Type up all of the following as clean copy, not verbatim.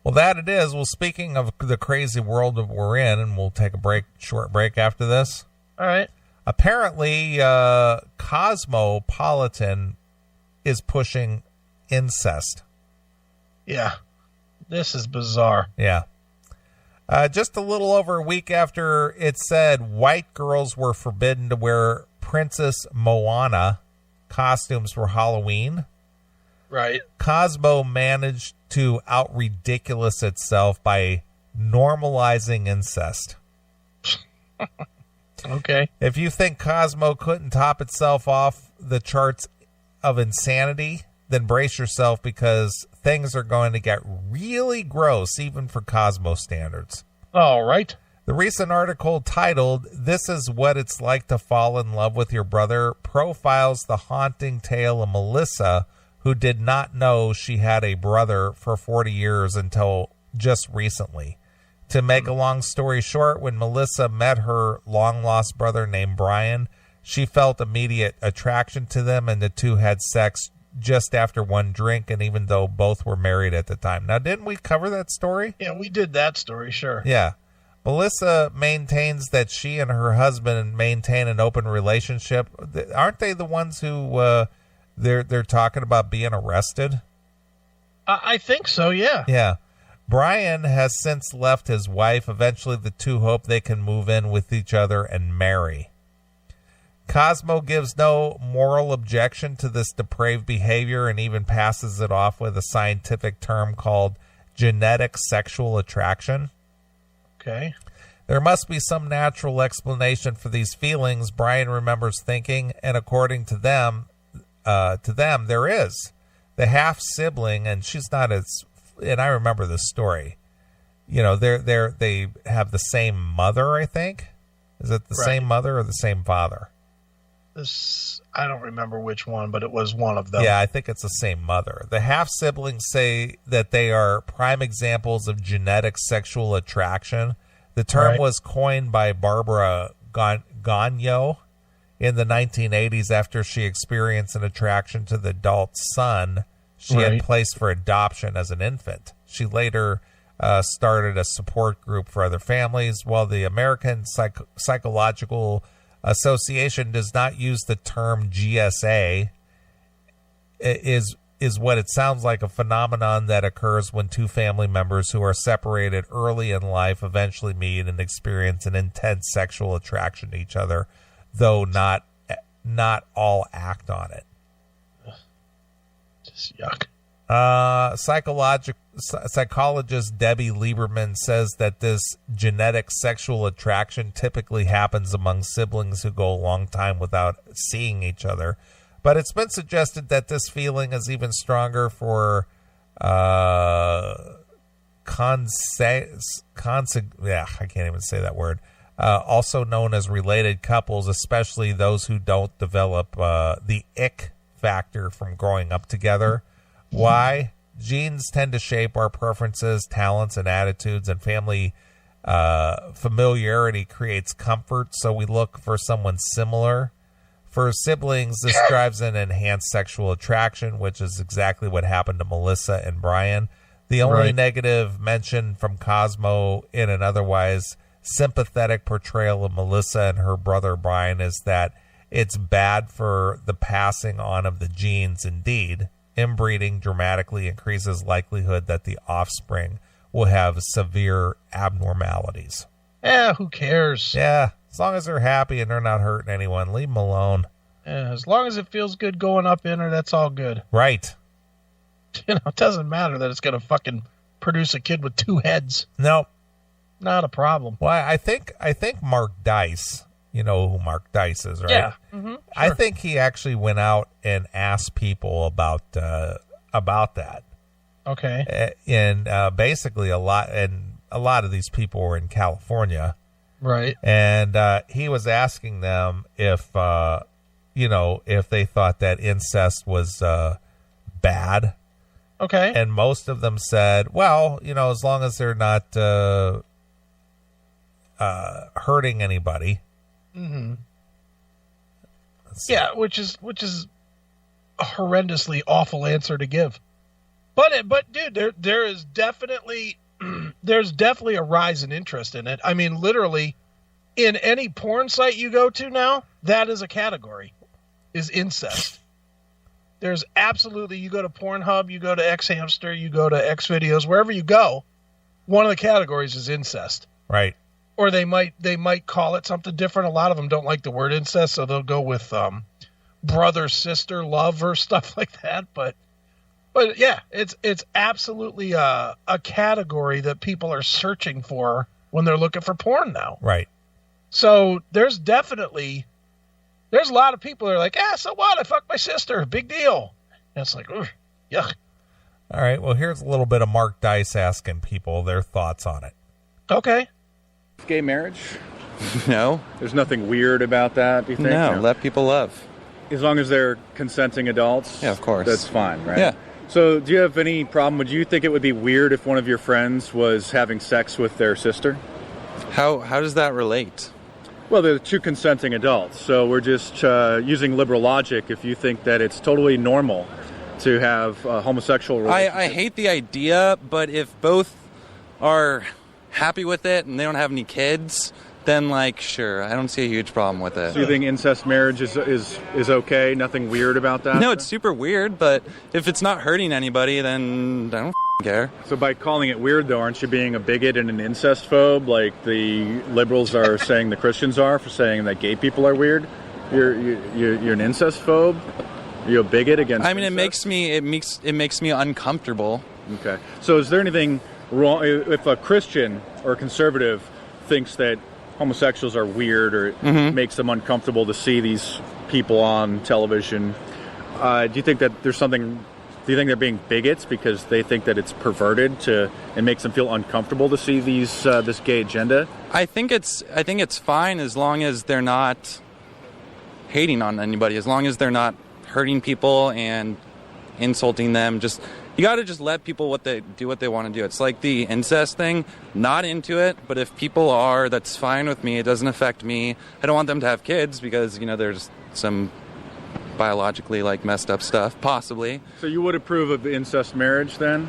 Well, that it is. Well, speaking of the crazy world that we're in, and we'll take a short break after this. All right. Apparently, Cosmopolitan is pushing incest. Yeah. This is bizarre. Yeah. Just a little over a week after it said white girls were forbidden to wear Princess Moana costumes for Halloween. Right. Cosmo managed to out-ridiculous itself by normalizing incest. Okay. If you think Cosmo couldn't top itself off the charts of insanity, then brace yourself, because things are going to get really gross even for Cosmo standards. All right. The recent article titled, "This is What It's Like to Fall in Love with Your Brother," profiles the haunting tale of Melissa, who did not know she had a brother for 40 years until just recently. To make a long story short, when Melissa met her long-lost brother named Brian, she felt immediate attraction to them, and the two had sex just after one drink, and even though both were married at the time. Now, didn't we cover that story? Yeah, we did that story, sure. Yeah. Melissa maintains that she and her husband maintain an open relationship. Aren't they the ones who they're talking about being arrested? I think so, yeah. Yeah. Brian has since left his wife. Eventually, the two hope they can move in with each other and marry. Cosmo gives no moral objection to this depraved behavior and even passes it off with a scientific term called genetic sexual attraction. Okay. There must be some natural explanation for these feelings, Brian remembers thinking, and according to them, there is. The half-sibling, and she's not as... And I remember this story. You know, they have the same mother, I think. Is it the same mother or the same father? I don't remember which one, but it was one of them. Yeah, I think it's the same mother. The half-siblings say that they are prime examples of genetic sexual attraction. The term was coined by Barbara Gagnon in the 1980s after she experienced an attraction to the adult son she had placed for adoption as an infant. She later started a support group for other families. While the American Psychological Association does not use the term GSA, is what it sounds like, a phenomenon that occurs when two family members who are separated early in life eventually meet and experience an intense sexual attraction to each other, though not all act on it. Just yuck. Psychologist Debbie Lieberman says that this genetic sexual attraction typically happens among siblings who go a long time without seeing each other. But it's been suggested that this feeling is even stronger for I can't even say that word. Also known as related couples, especially those who don't develop the ick factor from growing up together. Why? Genes tend to shape our preferences, talents, and attitudes, and family familiarity creates comfort, so we look for someone similar. For siblings, this drives an enhanced sexual attraction, which is exactly what happened to Melissa and Brian. The only negative mention from Cosmo in an otherwise sympathetic portrayal of Melissa and her brother Brian is that it's bad for the passing on of the genes. Indeed, inbreeding dramatically increases likelihood that the offspring will have severe abnormalities. Yeah, who cares? Yeah, as long as they're happy and they're not hurting anyone, leave them alone. Yeah, as long as it feels good going up in her, that's all good. Right. You know, it doesn't matter that it's going to fucking produce a kid with two heads. Nope. Not a problem. Well, I think Mark Dice, you know who Mark Dice is, right? Yeah. Mm-hmm, sure. I think he actually went out and asked people about that. Okay. And basically a lot of these people were in California. Right. And he was asking them if they thought that incest was bad. Okay. And most of them said, well, as long as they're not hurting anybody. Mm-hmm. Yeah, which is a horrendously awful answer to give. But dude, there is definitely there's definitely a rise in interest in it. I mean, literally, in any porn site you go to now, that is a category, is incest. There's absolutely, you go to Pornhub, you go to Xhamster, you go to Xvideos, wherever you go, one of the categories is incest. Right. Or they might call it something different. A lot of them don't like the word incest, so they'll go with brother, sister, love, or stuff like that. But yeah, it's absolutely a category that people are searching for when they're looking for porn now. Right. So there's a lot of people that are like, so what? I fucked my sister. Big deal. And it's like, yuck. All right. Well, here's a little bit of Mark Dice asking people their thoughts on it. Okay. Gay marriage? No. There's nothing weird about that, do you think? No, let people love. As long as they're consenting adults? Yeah, of course. That's fine, right? Yeah. So do you have any problem? Would you think it would be weird if one of your friends was having sex with their sister? How does that relate? Well, they're two consenting adults, so we're just using liberal logic. If you think that it's totally normal to have homosexual relationships. I hate the idea, but if both are happy with it and they don't have any kids, then, like, sure, I don't see a huge problem with it. So you think incest marriage is okay? Nothing weird about that? No, it's super weird, but if it's not hurting anybody, then I don't care. So by calling it weird, though, aren't you being a bigot and an incest phobe, like the liberals are saying the Christians are, for saying that gay people are weird? You're an incest phobe? Are you a bigot against I mean, incest? it makes me uncomfortable. Okay. So is there anything wrong if a Christian or a conservative thinks that homosexuals are weird or it makes them uncomfortable to see these people on television? Do you think that there's something? Do you think they're being bigots because they think that it's perverted and makes them feel uncomfortable to see these this gay agenda? I think it's fine as long as they're not hating on anybody, as long as they're not hurting people and insulting them. You got to just let people what they want to do. It's like the incest thing. Not into it, but if people are, that's fine with me. It doesn't affect me. I don't want them to have kids because there's some biologically messed up stuff, possibly. So you would approve of incest marriage then?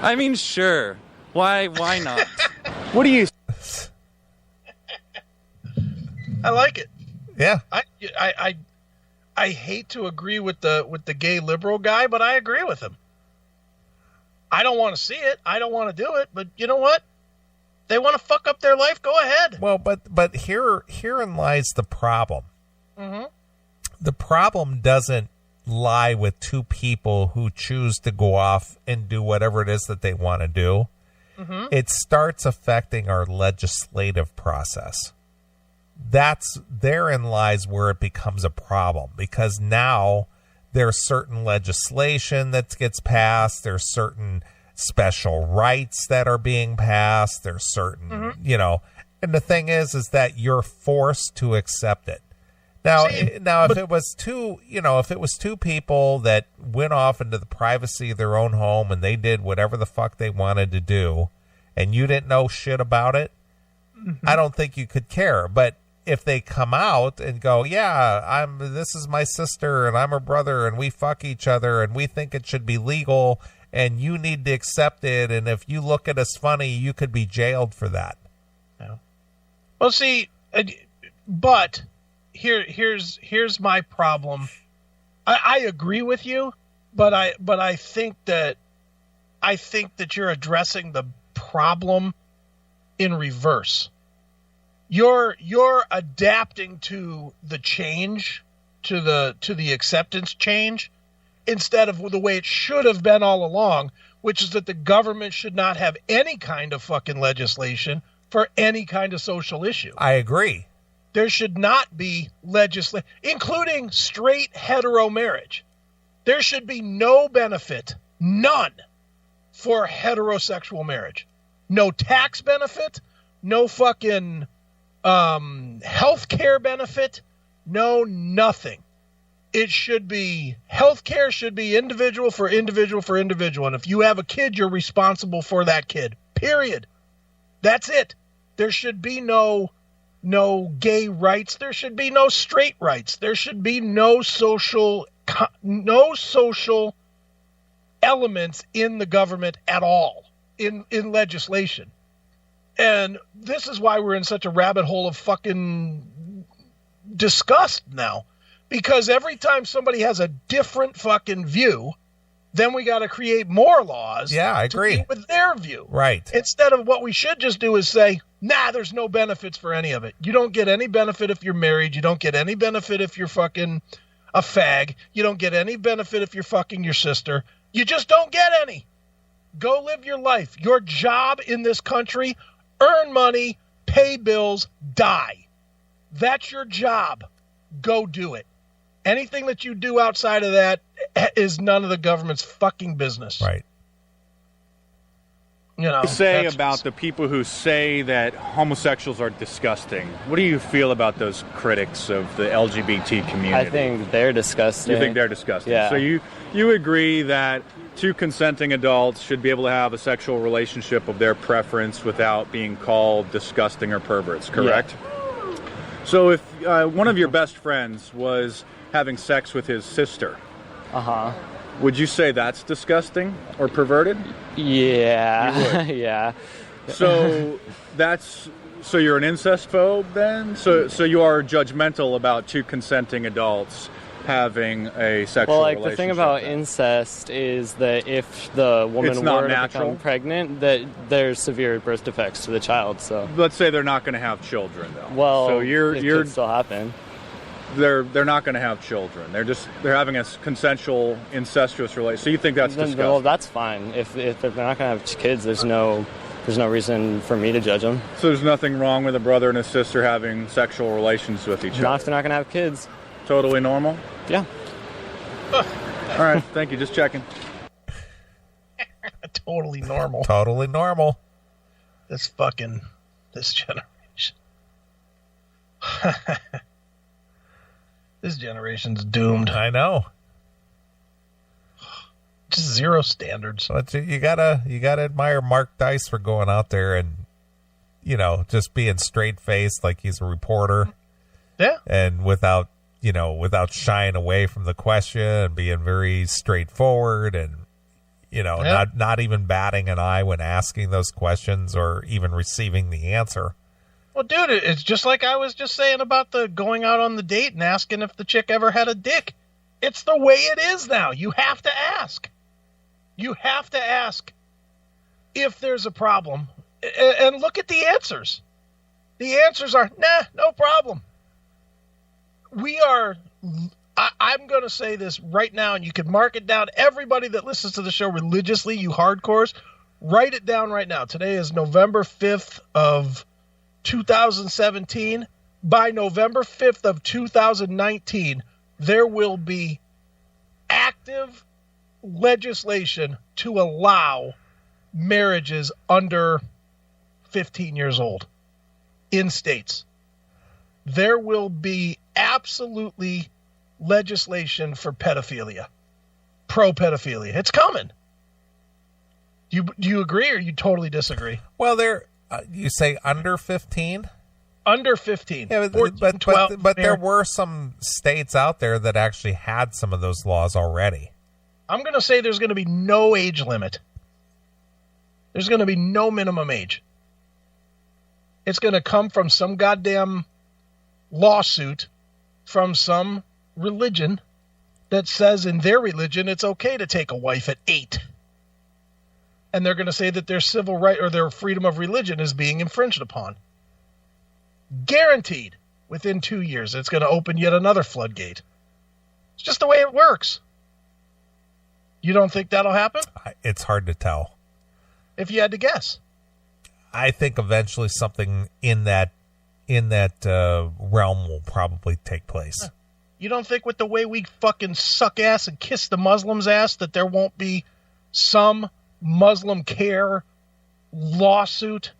I mean, sure. Why not? What do you? I like it. Yeah. I hate to agree with the gay liberal guy, but I agree with him. I don't want to see it. I don't want to do it. But you know what? They want to fuck up their life. Go ahead. Well, but herein lies the problem. Mm-hmm. The problem doesn't lie with two people who choose to go off and do whatever it is that they want to do. Mm-hmm. It starts affecting our legislative process. Therein lies where it becomes a problem, because now there's certain legislation that gets passed. There's certain special rights that are being passed. There's certain, and the thing is that you're forced to accept it. Now, if it was two people that went off into the privacy of their own home and they did whatever the fuck they wanted to do, and you didn't know shit about it, I don't think you could care. But if they come out and go, this is my sister and I'm her brother and we fuck each other and we think it should be legal and you need to accept it, and if you look at us funny, you could be jailed for that. Yeah. Well, see, but here's my problem. I agree with you, but I think that you're addressing the problem in reverse. You're adapting to the change, to the acceptance change, instead of the way it should have been all along, which is that the government should not have any kind of fucking legislation for any kind of social issue. I agree. There should not be legislation, including straight hetero marriage. There should be no benefit, none, for heterosexual marriage. No tax benefit, no fucking health care benefit, no nothing. It should be, health care should be individual for individual for individual. And if you have a kid, you're responsible for that kid, period. That's it. There should be no gay rights. There should be no straight rights. There should be no social elements in the government at all, in legislation. And this is why we're in such a rabbit hole of fucking disgust now. Because every time somebody has a different fucking view, then we got to create more laws. Yeah, I agree. With their view. Right. Instead of what we should just do is say, nah, there's no benefits for any of it. You don't get any benefit if you're married. You don't get any benefit if you're fucking a fag. You don't get any benefit if you're fucking your sister. You just don't get any. Go live your life. Your job in this country, earn money, pay bills, die. That's your job. Go do it. Anything that you do outside of that is none of the government's fucking business. Right. You know, say about the people who say that homosexuals are disgusting. What do you feel about those critics of the LGBT community? I think they're disgusting. You think they're disgusting? Yeah. So you agree that two consenting adults should be able to have a sexual relationship of their preference without being called disgusting or perverts, correct? Yeah. So if one of your best friends was having sex with his sister, would you say that's disgusting or perverted? Yeah. Yeah. So so you're an incest phobe then? So you are judgmental about two consenting adults having a sexual relationship? Well, the thing about incest is that if the woman were to become pregnant, that there's severe birth defects to the child. So let's say they're not going to have children, though. Well, so it could still happen. They're not going to have children. They're having a consensual incestuous relationship. So you think that's disgusting? Well, that's fine. If they're not going to have kids, there's no reason for me to judge them. So there's nothing wrong with a brother and a sister having sexual relations with each other? Not if they're not going to have kids. Totally normal? Yeah. All right. Thank you. Just checking. Totally normal. Totally normal. This generation. This generation's doomed. I know. Just zero standards. But you gotta admire Mark Dice for going out there and, just being straight faced like he's a reporter. Yeah. And without shying away from the question and being very straightforward and, not even batting an eye when asking those questions or even receiving the answer. Well, dude, it's just like I was just saying about the going out on the date and asking if the chick ever had a dick. It's the way it is now. You have to ask. You have to ask if there's a problem. And look at the answers. The answers are, nah, no problem. I'm going to say this right now, and you can mark it down. Everybody that listens to the show religiously, you hardcores, write it down right now. Today is November 5th of 2017. By November 5th of 2019, there will be active legislation to allow marriages under 15 years old in states. There will be absolutely legislation for pedophilia, pro-pedophilia. It's coming. Do you agree or you totally disagree? Well, you say under 15? Under 15. Yeah, 14, 12, but there were some states out there that actually had some of those laws already. I'm going to say there's going to be no age limit. There's going to be no minimum age. It's going to come from some goddamn lawsuit from some religion that says in their religion it's okay to take a wife at 8. And they're going to say that their civil right or their freedom of religion is being infringed upon. Guaranteed within 2 years it's going to open yet another floodgate. It's just the way it works. You don't think that'll happen? It's hard to tell. If you had to guess. I think eventually something in that realm will probably take place. You don't think with the way we fucking suck ass and kiss the Muslims' ass that there won't be some Muslim care lawsuit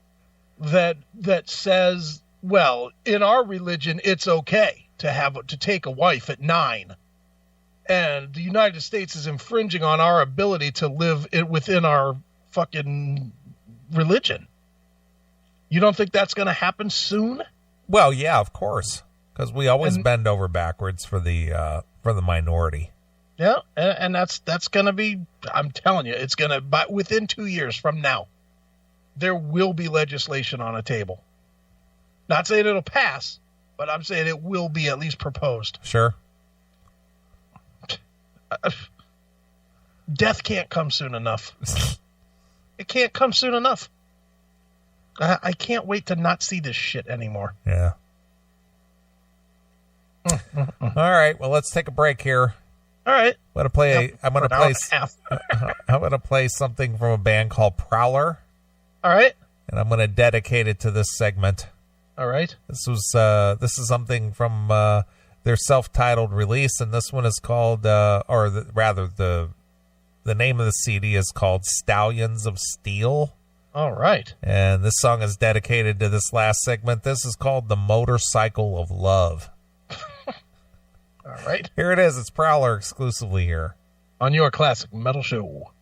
that says, well, in our religion it's okay to take a wife at 9, and the United States is infringing on our ability to live within our fucking religion. You don't think that's going to happen soon? Well, yeah, of course, because we always bend over backwards for the minority. Yeah, and that's going to be, I'm telling you, it's going to, but within 2 years from now, there will be legislation on a table. Not saying it'll pass, but I'm saying it will be at least proposed. Sure. Death can't come soon enough. It can't come soon enough. I can't wait to not see this shit anymore. Yeah. All right. Well, let's take a break here. All right. I'm going to play something from a band called Prowler. All right. And I'm going to dedicate it to this segment. All right. This is something from their self-titled release, and this one is called, the name of the CD is called Stallions of Steel. All right. And this song is dedicated to this last segment. This is called The Motorcycle of Love. All right. Here it is. It's Prowler exclusively here on your classic metal show.